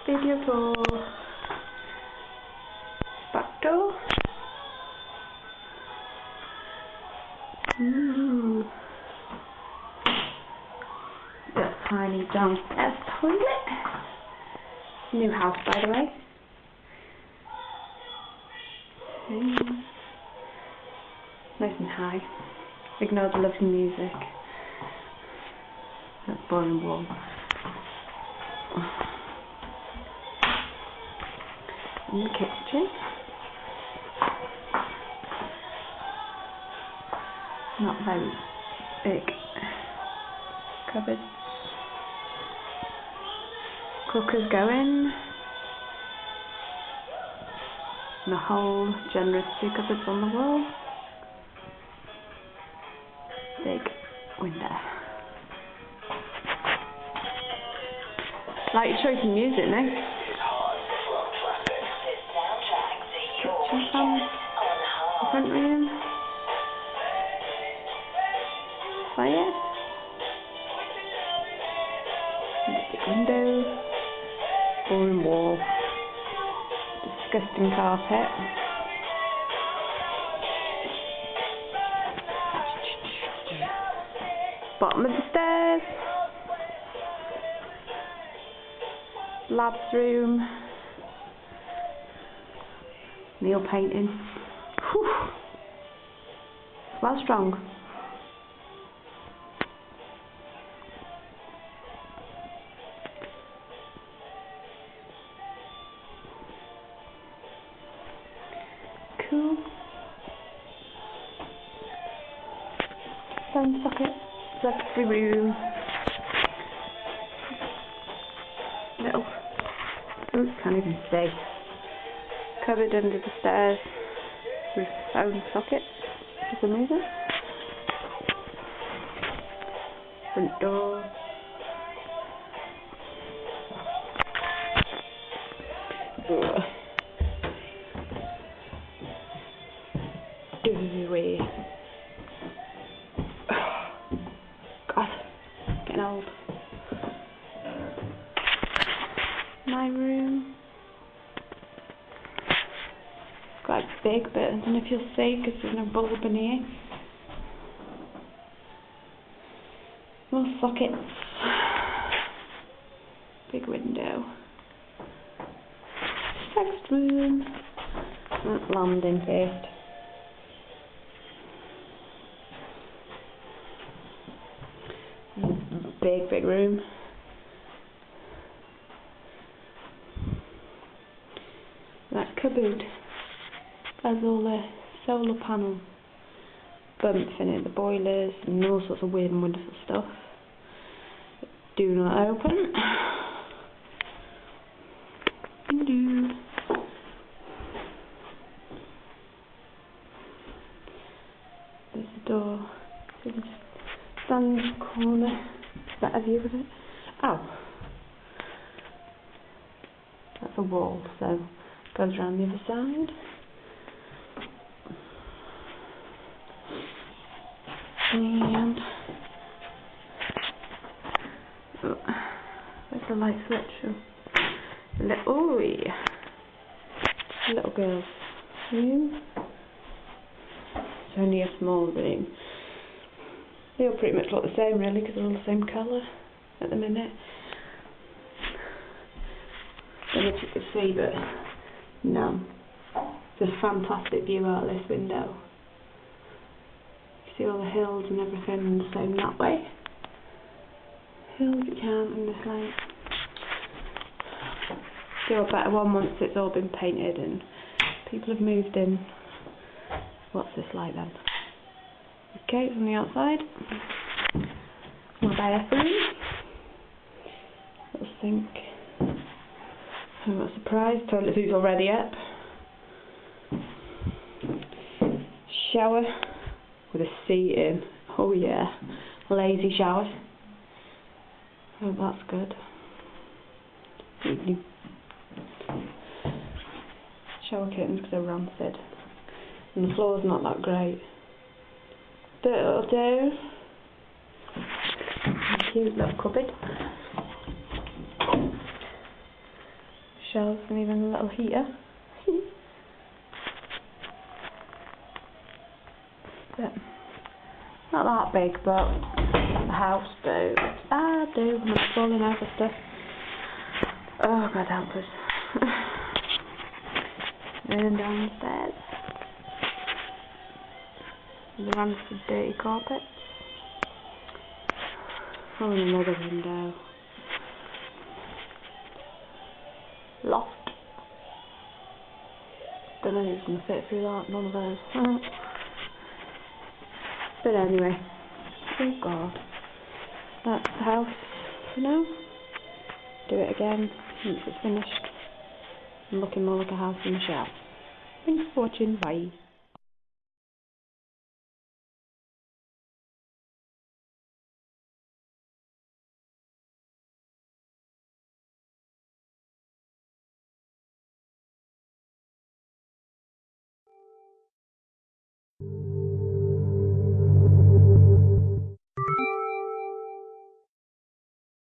Video tour. Back door. The tiny downstairs toilet. New house, by the way. Nice and high. Ignore the lovely music. That's boring wall. In the kitchen. Not very big cupboards. Cookers going. And a whole generous 2 cupboards on the wall. Big window. Like your choice of music now. Kitchen fan. Front room. Fire. Big window. Boring wall. Disgusting carpet. Bottom of the stairs. Labs room. Nail painting. Whew. Well strong. Cool. Phone socket. Luxury room. Little. Oops, can't even see. Cupboard under the stairs with phone socket for some reason. Front door. Ugh. Dirty. God, getting old. My room. Quite big, but I don't know if you'll see because there's no bulb in here. More sockets. Big window. Next room. Landing first. Big room. That cupboard has all the solar panel bumps in it, the boilers and all sorts of weird and wonderful stuff. Do not open. There's the door. So you can just stand in the corner. Better view of it. Oh. That's a wall, so it goes around the other side. And where's the light switch? Oh yeah. Little girl's room. It's only a small room. They all pretty much look the same really because they're all the same colour at the minute. I don't know if you can see, but no. It's a fantastic view out of this window. You see all the hills and everything and the same that way. Hills you can in this light. Do a better one once it's all been painted and people have moved in. What's this like then? Okay, it's on the outside. My bathroom. Little sink. I'm not surprised. Toilet seat's already up. Shower with a seat in. Oh yeah. Lazy shower. Oh, that's good. Shower curtains because they're rancid. And the floor's not that great. But it'll do. Cute little cupboard. shelves and even a little heater. But not that big, but the house boat. I do, and it's falling over stuff. Oh, God help us. Then downstairs. The ones with dirty carpets. Oh, and another window. Loft. Don't know who's going to fit through that, none of those. But anyway, oh God, that's the house for now. Do it again once it's finished and looking more like a house in a shell. Thanks for watching, bye.